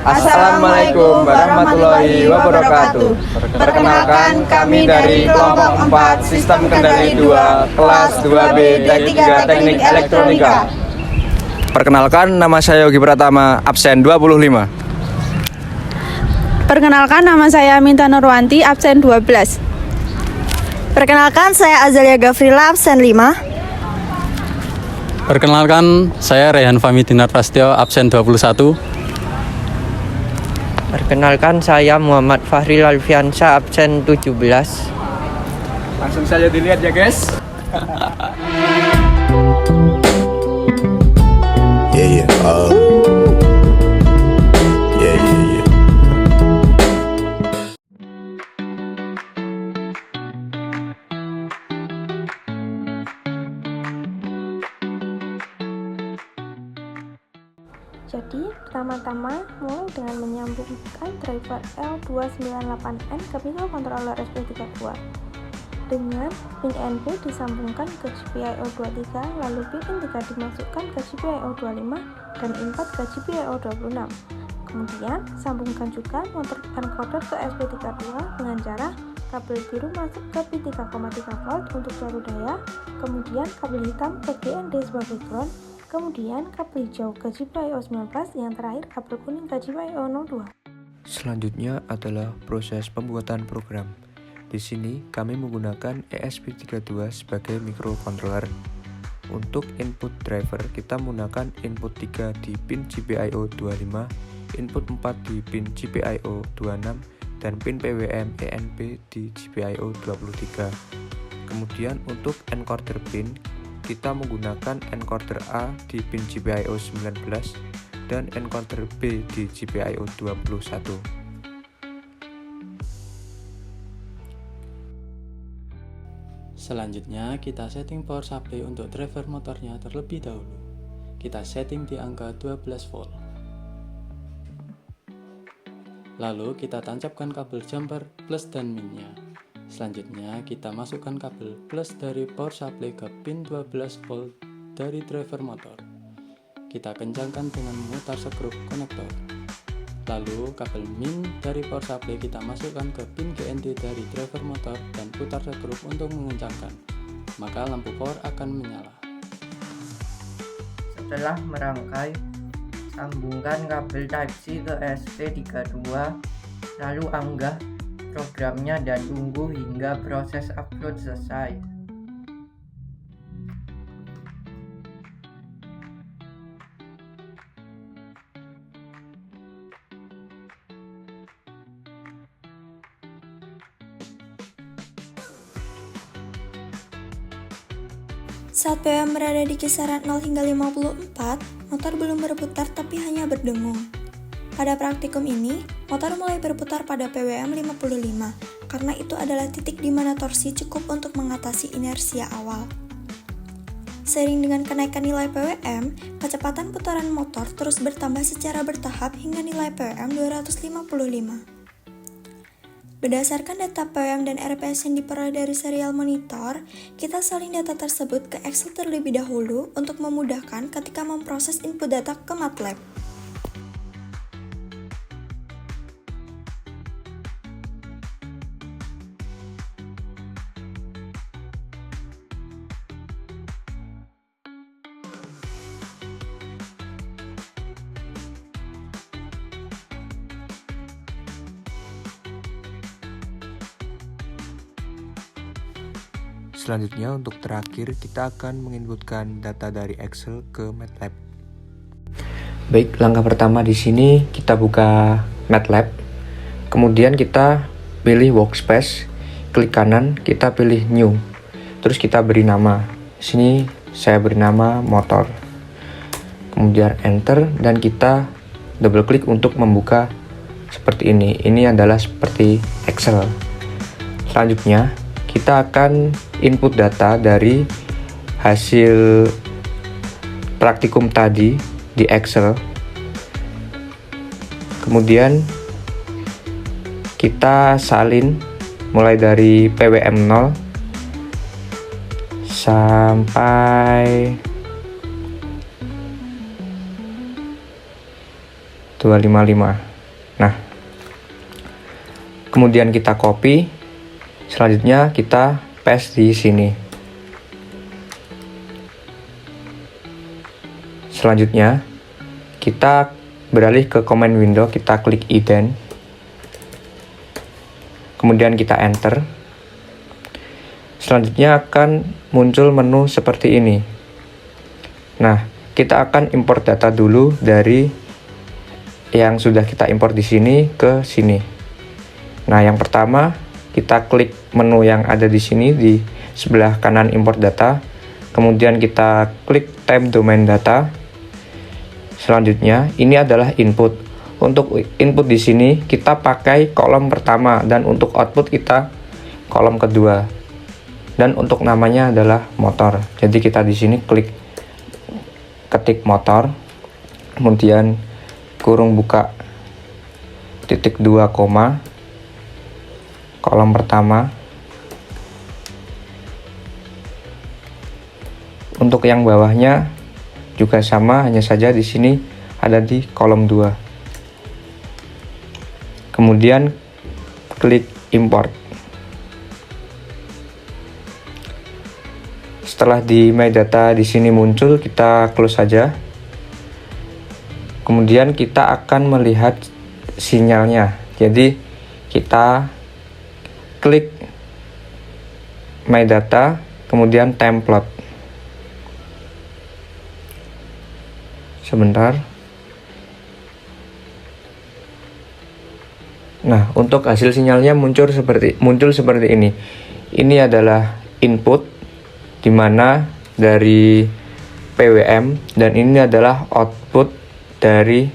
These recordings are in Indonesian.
Assalamualaikum warahmatullahi wabarakatuh. Perkenalkan, kami dari kelompok 4 Sistem Kendali 2 kelas 2B D3 Teknik Elektronika. Perkenalkan, nama saya Yogi Pratama, absen 25. Perkenalkan, nama saya Minta Nurwanti, absen 12. Perkenalkan, saya Azalia Gafrila, absen 5. Perkenalkan, saya Rehan Fahmi Dinar Prasetyo, absen 21. Perkenalkan, saya Muhammad Fahril Alfiansa, absen 17. Langsung saja dilihat ya guys. Yeah. Jadi, pertama-tama mulai dengan menyambungkan driver L298N ke microcontroller SP32. Dengan pin NP disambungkan ke GPIO 23, lalu pin 3 dimasukkan ke GPIO 25 dan import ke GPIO 26. Kemudian, sambungkan juga motor encoder ke SP32 dengan cara kabel biru masuk ke pin 3,3 volt untuk suatu daya, kemudian kabel hitam ke GND sebagai ground, kemudian kabel hijau ke GPIO 19, yang terakhir kabel kuning ke GPIO 02. Selanjutnya adalah proses pembuatan program. Di sini kami menggunakan ESP32 sebagai microcontroller. Untuk input driver kita menggunakan input 3 di pin GPIO 25, input 4 di pin GPIO 26, dan pin PWM ENP di GPIO 23. Kemudian untuk encoder pin kita menggunakan encoder A di pin GPIO 19 dan encoder B di GPIO 21. Selanjutnya, kita setting power supply untuk driver motornya terlebih dahulu. Kita setting di angka 12 volt. Lalu, kita tancapkan kabel jumper plus dan minnya. Selanjutnya, kita masukkan kabel plus dari power supply ke pin 12 volt dari driver motor. Kita kencangkan dengan memutar skrup konektor. Lalu, kabel min dari power supply kita masukkan ke pin GND dari driver motor dan putar skrup untuk mengencangkan. Maka lampu power akan menyala. Setelah merangkai, sambungkan kabel Type-C ke SP32, lalu unggah programnya dan tunggu hingga proses upload selesai. Saat PWM berada di kisaran 0 hingga 54, motor belum berputar tapi hanya berdengung. Pada praktikum ini, motor mulai berputar pada PWM 55, karena itu adalah titik di mana torsi cukup untuk mengatasi inersia awal. Seiring dengan kenaikan nilai PWM, kecepatan putaran motor terus bertambah secara bertahap hingga nilai PWM 255. Berdasarkan data PWM dan RPS yang diperoleh dari serial monitor, kita salin data tersebut ke Excel terlebih dahulu untuk memudahkan ketika memproses input data ke MATLAB. Selanjutnya untuk terakhir kita akan menginputkan data dari Excel ke MATLAB. Baik, langkah pertama di sini kita buka MATLAB. Kemudian kita pilih workspace, klik kanan, kita pilih new. Terus kita beri nama. Di sini saya beri nama motor. Kemudian enter dan kita double klik untuk membuka seperti ini. Ini adalah seperti Excel. Selanjutnya kita akan input data dari hasil praktikum tadi di Excel. Kemudian kita salin mulai dari PWM 0 sampai 255. kemudian kita copy, selanjutnya kita paste di sini. Selanjutnya kita beralih ke command window, kita klik ident, kemudian kita enter. Selanjutnya akan muncul menu seperti ini. Nah, kita akan import data dulu dari yang sudah kita import di sini ke sini. Nah, yang pertama kita klik menu yang ada di sini di sebelah kanan import data. Kemudian kita klik tab domain data. Selanjutnya ini adalah input. Untuk input di sini kita pakai kolom pertama dan untuk output kita kolom kedua. Dan untuk namanya adalah motor. Jadi kita di sini ketik motor, kemudian kurung buka titik 2 koma, kolom pertama. Untuk yang bawahnya juga sama, hanya saja di sini ada di kolom 2. Kemudian klik import. Setelah di My Data di sini muncul, kita close saja. Kemudian kita akan melihat sinyalnya. Jadi kita klik My Data, kemudian template. Sebentar. Nah, untuk hasil sinyalnya muncul seperti ini. Ini adalah input, di mana dari PWM, dan ini adalah output dari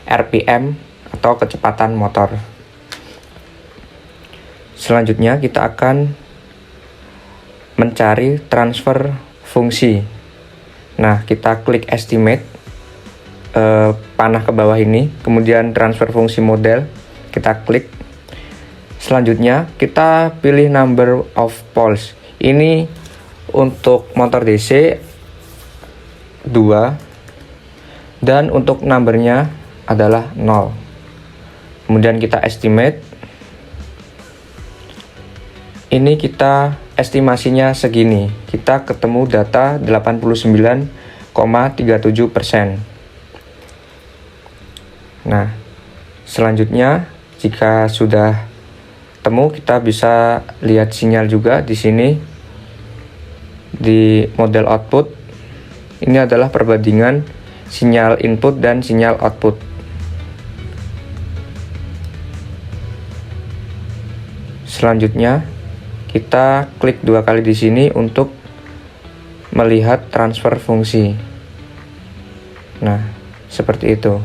RPM atau kecepatan motor. Selanjutnya kita akan mencari transfer fungsi. Nah, kita klik estimate, panah ke bawah ini, kemudian transfer fungsi model, kita klik. Selanjutnya kita pilih number of poles. Ini untuk motor DC 2 dan untuk numbernya adalah 0. Kemudian kita estimate. Ini kita estimasinya segini. Kita ketemu data 89,37%. Nah, selanjutnya jika sudah temu, kita bisa lihat sinyal juga di sini di model output. Ini adalah perbandingan sinyal input dan sinyal output. Selanjutnya kita klik 2 kali di sini untuk melihat transfer fungsi. Nah, seperti itu.